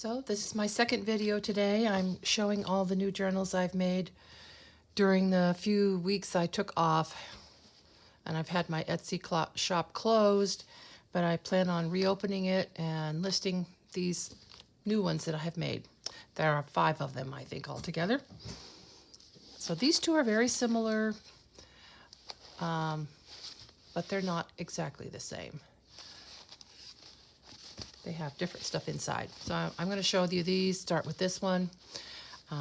So this is my second video today. I'm showing all the new journals I've made during the few weeks I took off. And I've had my Etsy shop closed, but I plan on reopening it and listing these new ones that I have made. There are 5 of them, I think, altogether. So these two are very similar, but they're not exactly the same. They have different stuff inside. So I'm going to show you these. Start with this one.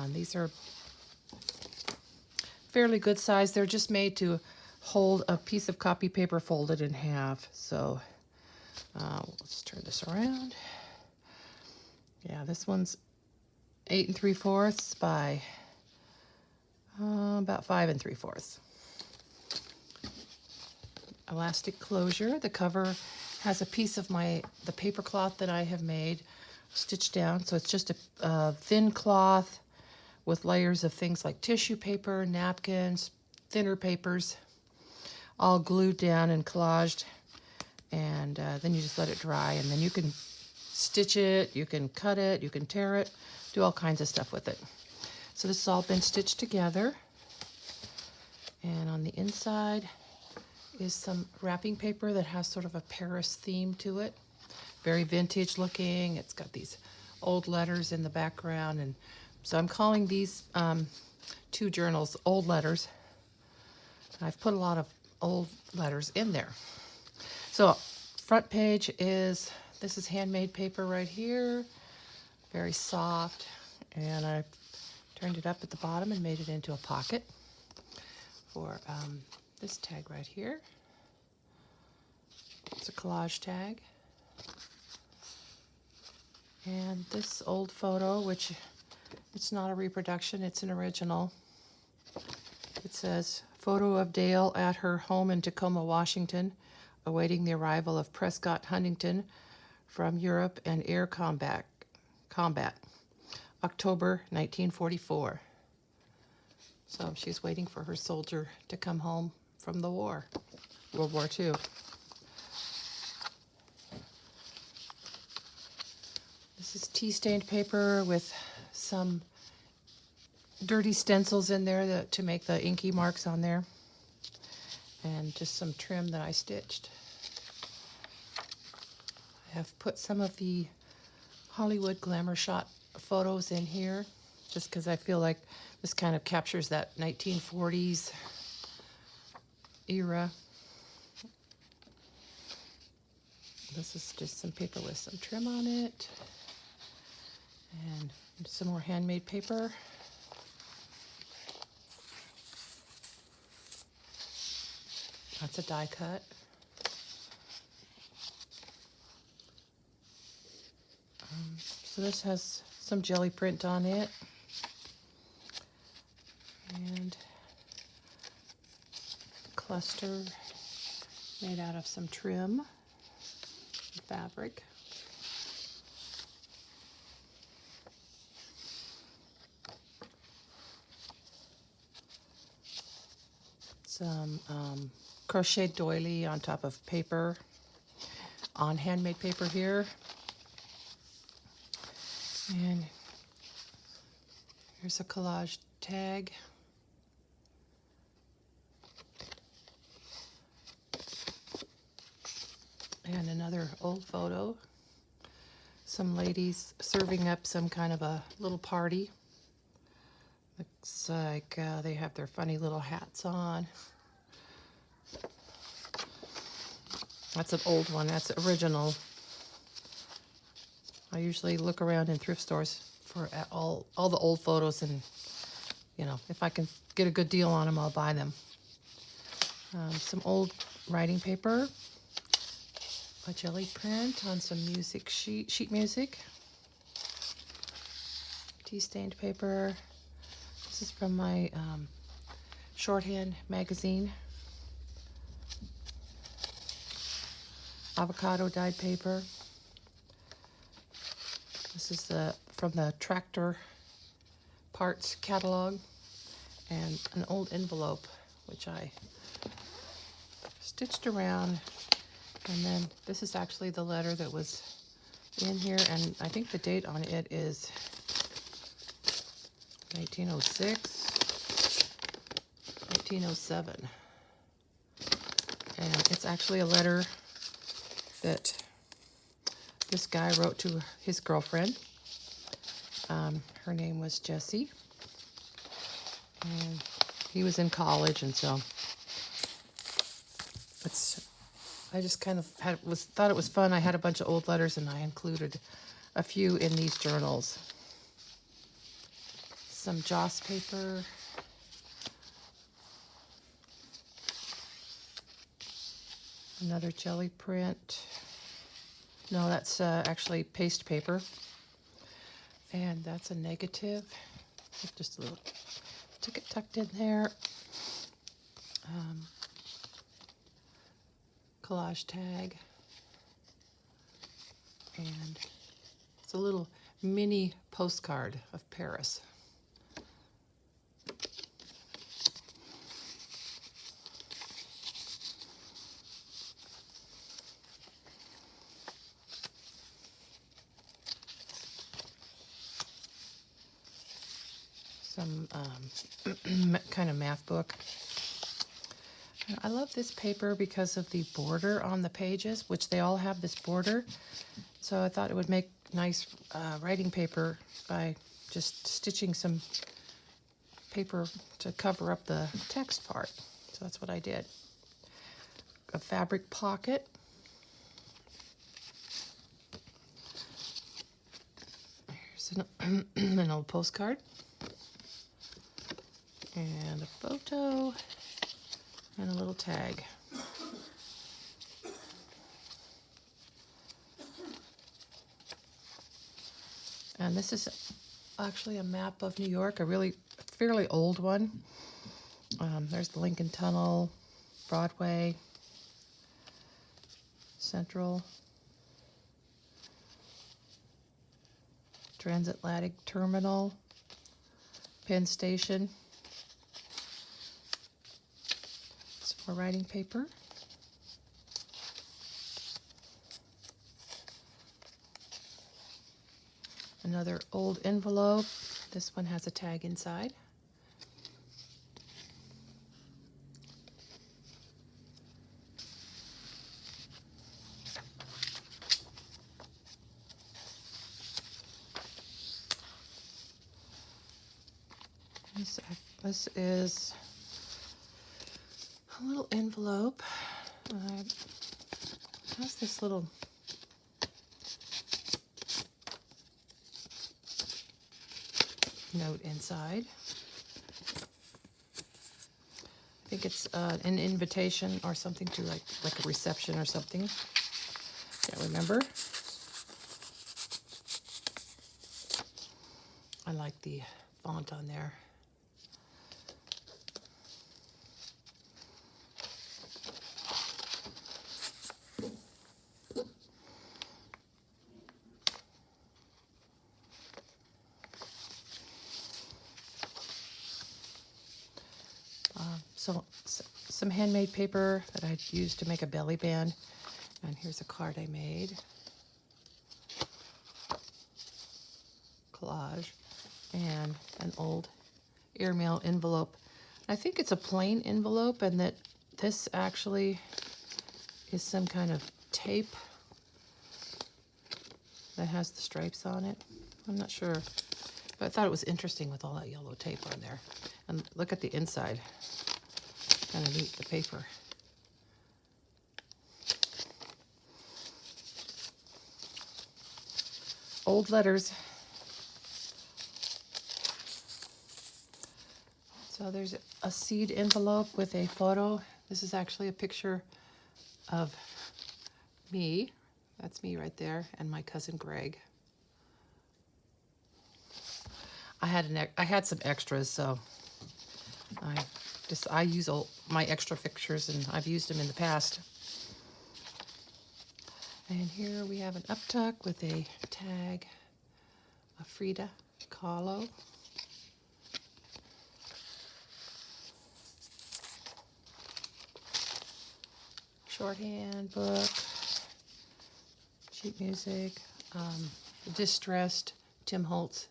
These are fairly good size. They're just made to hold a piece of copy paper folded in half. So let's turn this around. Yeah, this one's 8 3/4 by about 5 3/4. Elastic closure. The cover has a piece of the paper cloth that I have made stitched down. So it's just a thin cloth with layers of things like tissue paper, napkins, thinner papers, all glued down and collaged. And then you just let it dry, and then you can stitch it, you can cut it, you can tear it, do all kinds of stuff with it. So this has all been stitched together. And on the inside is some wrapping paper that has sort of a Paris theme to it. Very vintage looking. It's got these old letters in the background. And so I'm calling these 2 journals old letters. I've put a lot of old letters in there. So front page is, this is handmade paper right here. Very soft. And I turned it up at the bottom and made it into a pocket for this tag right here. It's a collage tag. And this old photo, which it's not a reproduction, it's an original. It says, photo of Dale at her home in Tacoma, Washington, awaiting the arrival of Prescott Huntington from Europe and air combat, October 1944. So she's waiting for her soldier to come home from the war, World War II. This is tea-stained paper with some dirty stencils in there to make the inky marks on there. And just some trim that I stitched. I have put some of the Hollywood glamour shot photos in here, just because I feel like this kind of captures that 1940s era. This is just some paper with some trim on it. And some more handmade paper. That's a die cut. So this has some jelly print on it. And a cluster made out of some trim fabric. Some crocheted doily on top of paper, on handmade paper here. And here's a collage tag. And another old photo. Some ladies serving up some kind of a little party. Looks like they have their funny little hats on. That's an old one. That's original. I usually look around in thrift stores for all the old photos, and you know, if I can get a good deal on them, I'll buy them. Some old writing paper, a jelly print on some music sheet music, tea-stained paper. This is from my shorthand magazine. Avocado dyed paper. This is from the tractor parts catalog, and an old envelope which I stitched around, and then this is actually the letter that was in here, and I think the date on it is 1906, 1907. And it's actually a letter that this guy wrote to his girlfriend. Her name was Jessie, and he was in college, and so I just kind of thought it was fun. I had a bunch of old letters, and I included a few in these journals. Some Joss paper. Another jelly print. No, that's actually paste paper. And that's a negative. Just a little ticket tucked in there. Collage tag. And it's a little mini postcard of Paris. Some kind of math book. And I love this paper because of the border on the pages, which they all have this border. So I thought it would make nice writing paper by just stitching some paper to cover up the text part. So that's what I did. A fabric pocket. Here's an old postcard. And a photo, and a little tag. And this is actually a map of New York, a really fairly old one. There's the Lincoln Tunnel, Broadway, Central, Transatlantic Terminal, Penn Station. More writing paper. Another old envelope. This one has a tag inside. This is a little envelope. It has this little note inside. I think it's an invitation or something to like a reception or something. Can't remember. I like the font on there. So some handmade paper that I used to make a belly band. And here's a card I made. Collage. And an old airmail envelope. I think it's a plain envelope, and that this actually is some kind of tape that has the stripes on it. I'm not sure, but I thought it was interesting with all that yellow tape on there. And look at the inside. Kind of neat, the paper. Old letters. So there's a seed envelope with a photo. This is actually a picture of me. That's me right there, and my cousin Greg. I had some extras, so I use all my extra pictures, and I've used them in the past. And here we have an uptuck with a tag of Frida Kahlo. Shorthand book, sheet music, distressed Tim Holtz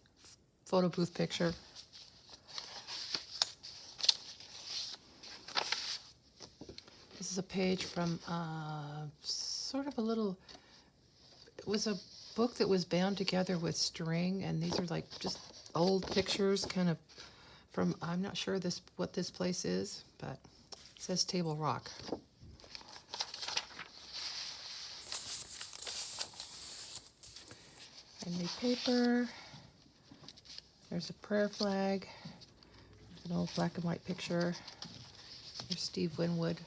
photo booth picture. This is a page from sort of a little, it was a book that was bound together with string, and these are like just old pictures kind of from, I'm not sure what this place is, but it says Table Rock. Handmade paper. There's a prayer flag. An old black and white picture. There's Steve Winwood.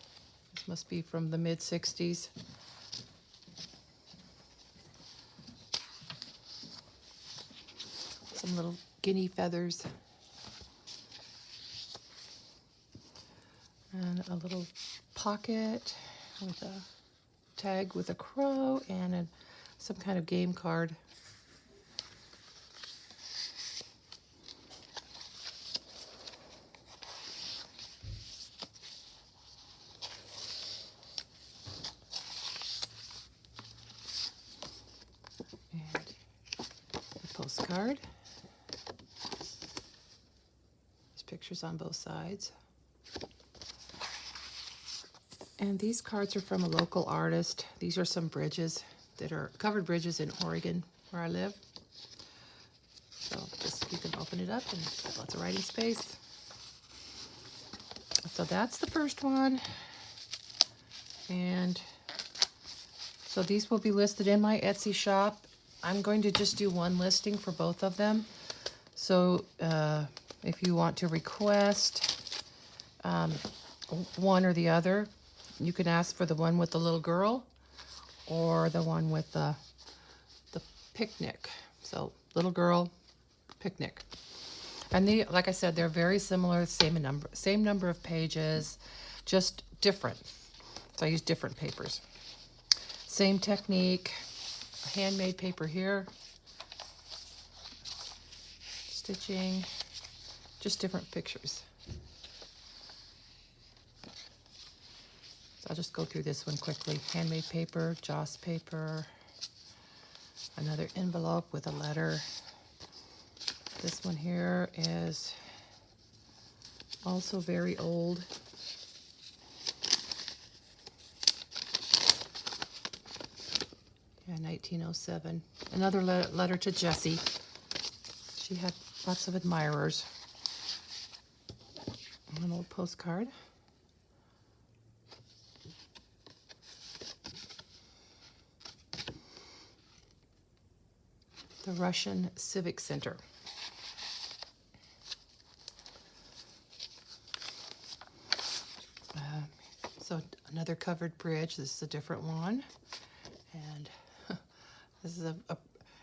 This must be from the mid-60s. Some little guinea feathers. And a little pocket with a tag with a crow and some kind of game card. And a postcard. There's pictures on both sides. And these cards are from a local artist. These are some bridges that are covered bridges in Oregon, where I live. So just you can open it up and it's got lots of writing space. So that's the first one. And so these will be listed in my Etsy shop. I'm going to just do one listing for both of them. So if you want to request one or the other, you can ask for the one with the little girl or the one with the picnic. So little girl, picnic. And like I said, they're very similar, same number of pages, just different. So I use different papers. Same technique, handmade paper here, stitching, just different pictures. So I'll just go through this one quickly. Handmade paper, Joss paper, another envelope with a letter. This one here is also very old. Yeah, 1907. Another letter to Jessie. She had lots of admirers. An old postcard. The Russian Civic Center. So another covered bridge. This is a different one. And this is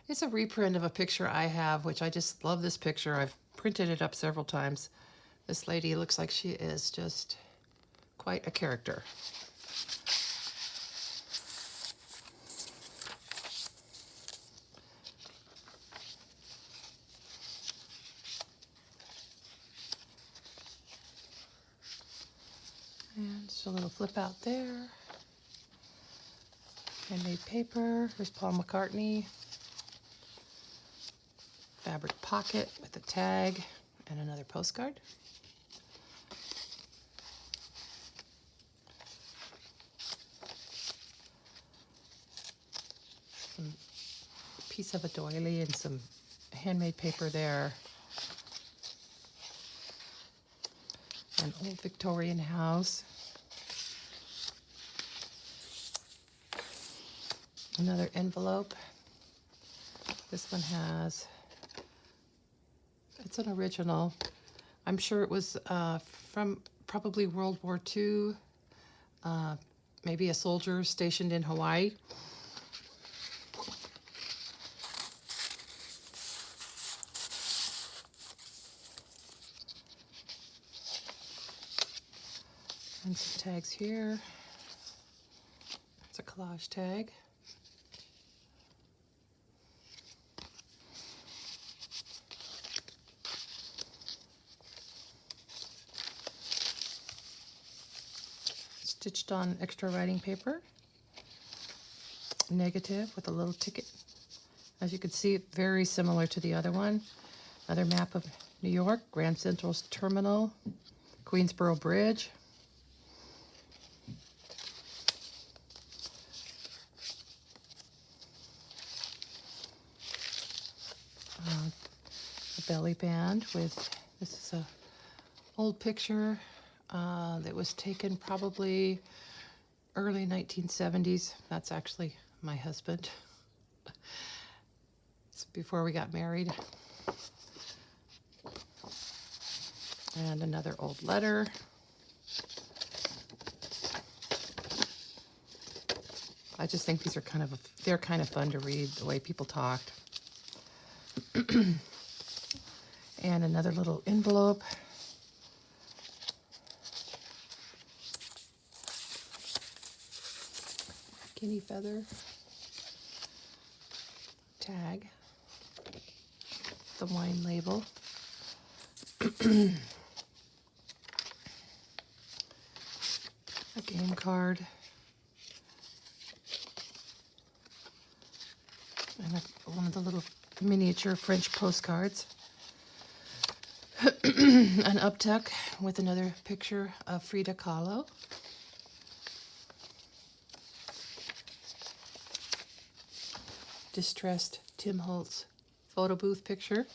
it's a reprint of a picture I have, which I just love this picture. I've printed it up several times. This lady looks like she is just quite a character. And just a little flip out there. Handmade paper. Here's Paul McCartney. Fabric pocket with a tag and another postcard. Some piece of a doily and some handmade paper there. An old Victorian house. Another envelope. This one has, it's an original. I'm sure it was from probably World War II, maybe a soldier stationed in Hawaii. And some tags here. It's a collage tag. Stitched on extra writing paper. Negative with a little ticket As you can see, very similar to the other one. Another map of New York, Grand Central Terminal, Queensboro Bridge. A belly band with, this is a old picture that was taken probably early 1970s. That's actually my husband. It's before we got married. And another old letter. I just think these are they're kind of fun to read, the way people talked. And another little envelope. Guinea feather. Tag. The wine label. A game card. And one of the little miniature French postcards. An uptuck with another picture of Frida Kahlo. Distressed Tim Holtz photo booth picture.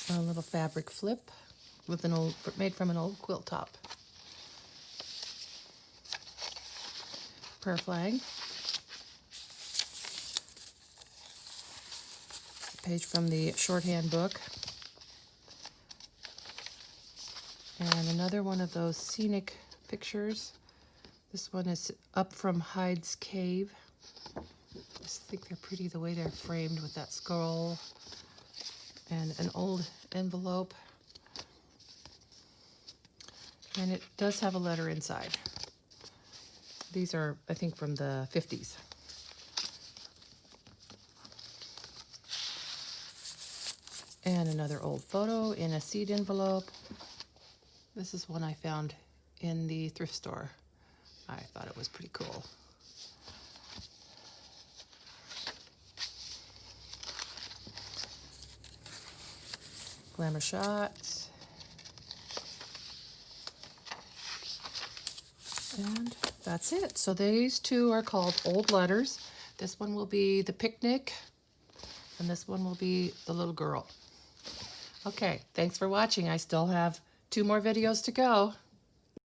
A little fabric flip with made from an old quilt top. Prayer flag. A page from the shorthand book. And another one of those scenic pictures. This one is up from Hyde's Cave. I just think they're pretty the way they're framed with that scroll. And an old envelope. And it does have a letter inside. These are, I think, from the 50s. And another old photo in a seed envelope. This is one I found in the thrift store. I thought it was pretty cool. Glamour shots. And that's it. So these two are called Old Letters. This one will be the picnic, and this one will be the little girl. Okay, thanks for watching. I still have 2 more videos to go.